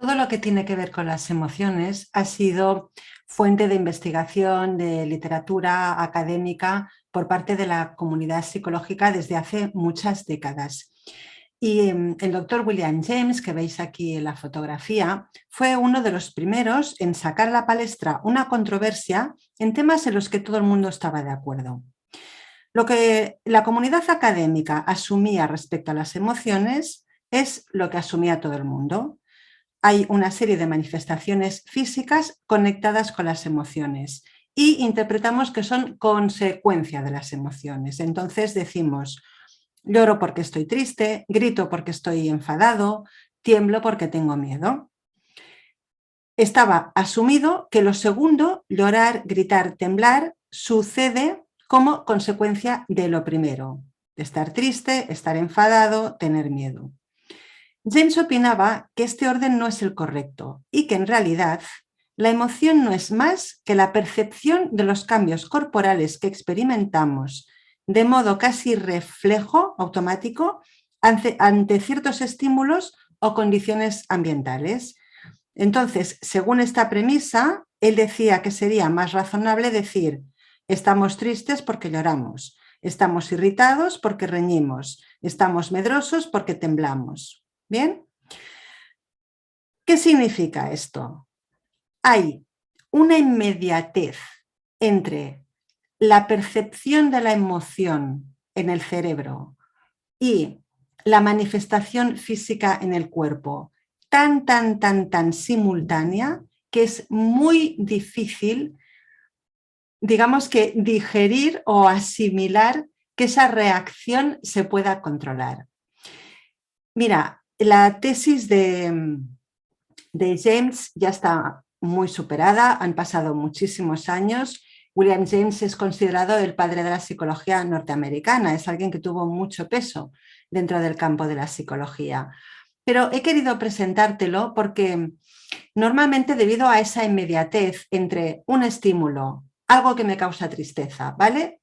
Todo lo que tiene que ver con las emociones ha sido fuente de investigación, de literatura académica por parte de la comunidad psicológica desde hace muchas décadas. Y el doctor William James, que veis aquí en la fotografía, fue uno de los primeros en sacar a la palestra una controversia en temas en los que todo el mundo estaba de acuerdo. Lo que la comunidad académica asumía respecto a las emociones es lo que asumía todo el mundo. Hay una serie de manifestaciones físicas conectadas con las emociones y interpretamos que son consecuencia de las emociones. Entonces decimos, lloro porque estoy triste, grito porque estoy enfadado, tiemblo porque tengo miedo. Estaba asumido que lo segundo, llorar, gritar, temblar, sucede como consecuencia de lo primero, de estar triste, estar enfadado, tener miedo. James opinaba que este orden no es el correcto y que en realidad la emoción no es más que la percepción de los cambios corporales que experimentamos de modo casi reflejo automático ante ciertos estímulos o condiciones ambientales. Entonces, según esta premisa, él decía que sería más razonable decir estamos tristes porque lloramos, estamos irritados porque reñimos, estamos medrosos porque temblamos. ¿Bien? ¿Qué significa esto? Hay una inmediatez entre la percepción de la emoción en el cerebro y la manifestación física en el cuerpo tan simultánea que es muy difícil, digamos que digerir o asimilar que esa reacción se pueda controlar. Mira, la tesis de James ya está muy superada, han pasado muchísimos años. William James es considerado el padre de la psicología norteamericana, es alguien que tuvo mucho peso dentro del campo de la psicología. Pero he querido presentártelo porque normalmente debido a esa inmediatez entre un estímulo, algo que me causa tristeza, ¿vale?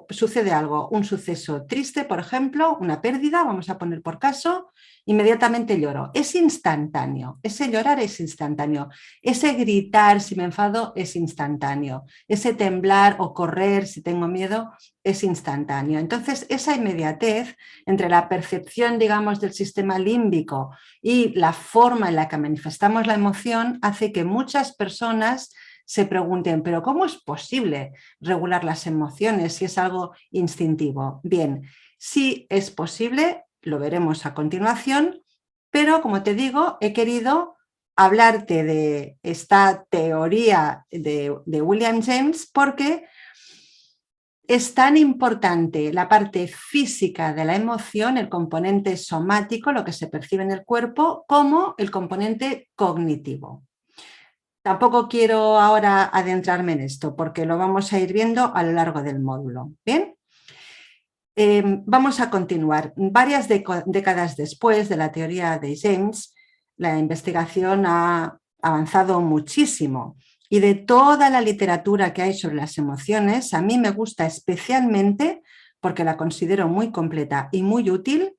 Sucede algo, un suceso triste, por ejemplo, una pérdida, vamos a poner por caso, inmediatamente lloro. Es instantáneo, ese llorar es instantáneo, ese gritar si me enfado es instantáneo, ese temblar o correr si tengo miedo es instantáneo. Entonces, esa inmediatez entre la percepción, digamos, del sistema límbico y la forma en la que manifestamos la emoción hace que muchas personas se pregunten, pero ¿cómo es posible regular las emociones si es algo instintivo? Bien, sí es posible, lo veremos a continuación, pero como te digo, he querido hablarte de esta teoría de William James porque es tan importante la parte física de la emoción, el componente somático, lo que se percibe en el cuerpo, como el componente cognitivo. Tampoco quiero ahora adentrarme en esto porque lo vamos a ir viendo a lo largo del módulo. ¿Bien? Vamos a continuar. Varias décadas después de la teoría de James, la investigación ha avanzado muchísimo y de toda la literatura que hay sobre las emociones, a mí me gusta especialmente, porque la considero muy completa y muy útil,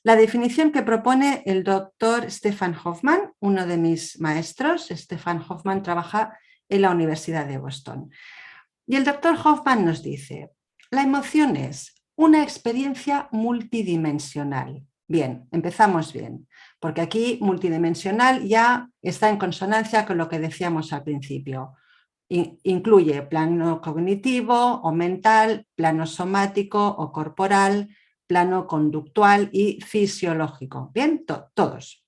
la definición que propone el doctor Stefan Hofmann, uno de mis maestros. Stefan Hofmann trabaja en la Universidad de Boston. Y el doctor Hofmann nos dice, la emoción es una experiencia multidimensional. Bien, empezamos bien, porque aquí multidimensional ya está en consonancia con lo que decíamos al principio. Incluye plano cognitivo o mental, plano somático o corporal, plano conductual y fisiológico. Bien, todos.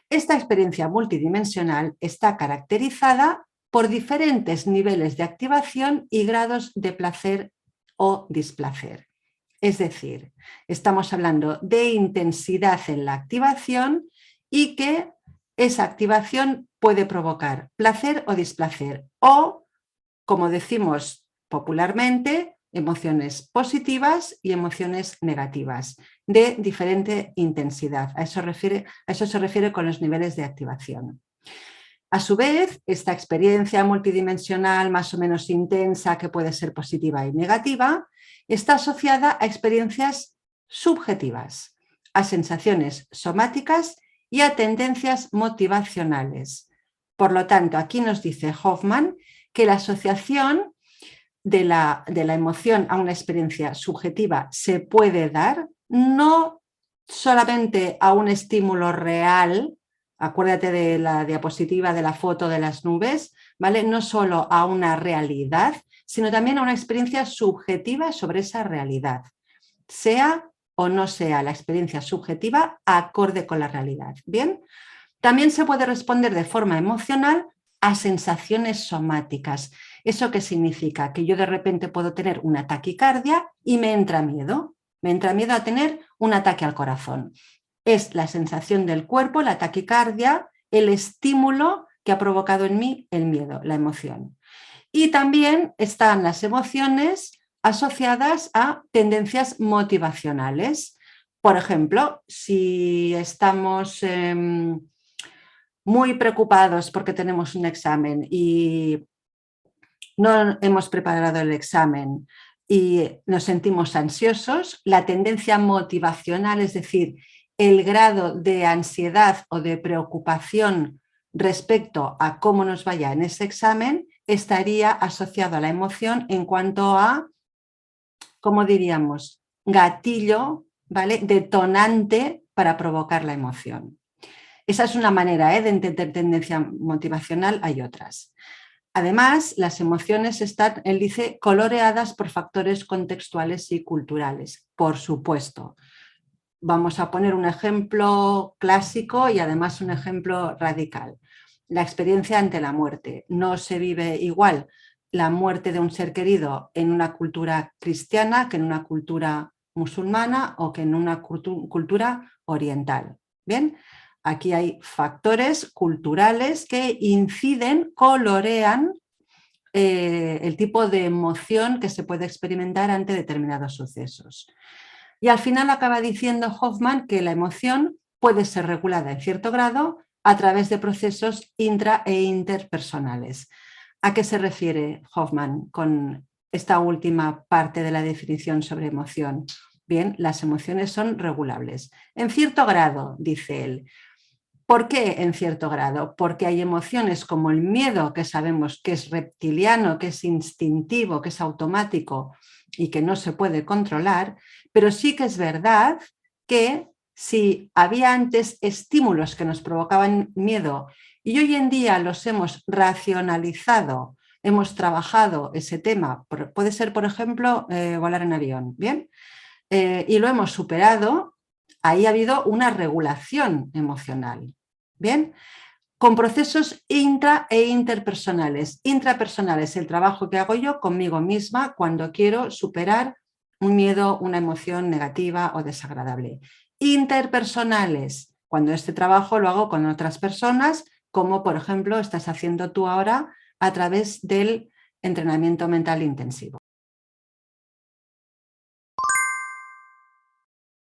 Esta experiencia multidimensional está caracterizada por diferentes niveles de activación y grados de placer o displacer. Es decir, estamos hablando de intensidad en la activación y que esa activación puede provocar placer o displacer o, como decimos popularmente, emociones positivas y emociones negativas de diferente intensidad. A eso se refiere con los niveles de activación. A su vez, esta experiencia multidimensional más o menos intensa, que puede ser positiva y negativa, está asociada a experiencias subjetivas, a sensaciones somáticas y a tendencias motivacionales. Por lo tanto, aquí nos dice Hoffman que la asociación de la emoción a una experiencia subjetiva se puede dar no solamente a un estímulo real, acuérdate de la diapositiva de la foto de las nubes, ¿vale? No solo a una realidad, sino también a una experiencia subjetiva sobre esa realidad, sea o no sea la experiencia subjetiva acorde con la realidad. Bien, también se puede responder de forma emocional a sensaciones somáticas. ¿Eso qué significa? Que yo de repente puedo tener una taquicardia y me entra miedo. Me entra miedo a tener un ataque al corazón. Es la sensación del cuerpo, la taquicardia, el estímulo que ha provocado en mí el miedo, la emoción. Y también están las emociones asociadas a tendencias motivacionales. Por ejemplo, si estamos muy preocupados porque tenemos un examen y no hemos preparado el examen y nos sentimos ansiosos, la tendencia motivacional, es decir, el grado de ansiedad o de preocupación respecto a cómo nos vaya en ese examen, estaría asociado a la emoción en cuanto a, ¿cómo diríamos?, gatillo, ¿vale?, detonante para provocar la emoción. Esa es una manera de entender tendencia motivacional, hay otras. Además, las emociones están, él dice, coloreadas por factores contextuales y culturales, por supuesto. Vamos a poner un ejemplo clásico y además un ejemplo radical. La experiencia ante la muerte. No se vive igual la muerte de un ser querido en una cultura cristiana que en una cultura musulmana o que en una cultura oriental. Bien, aquí hay factores culturales que inciden, colorean el tipo de emoción que se puede experimentar ante determinados sucesos. Y al final acaba diciendo Hoffman que la emoción puede ser regulada en cierto grado a través de procesos intra e interpersonales. ¿A qué se refiere Hoffman con esta última parte de la definición sobre emoción? Bien, las emociones son regulables. En cierto grado, dice él. ¿Por qué en cierto grado? Porque hay emociones como el miedo, que sabemos que es reptiliano, que es instintivo, que es automático y que no se puede controlar, pero sí que es verdad que si había antes estímulos que nos provocaban miedo y hoy en día los hemos racionalizado, hemos trabajado ese tema, puede ser, por ejemplo, volar en avión, ¿bien? Y lo hemos superado, ahí ha habido una regulación emocional. Bien, con procesos intra e interpersonales. Intrapersonales, el trabajo que hago yo conmigo misma cuando quiero superar un miedo, una emoción negativa o desagradable. Interpersonales, cuando este trabajo lo hago con otras personas, como por ejemplo estás haciendo tú ahora a través del entrenamiento mental intensivo.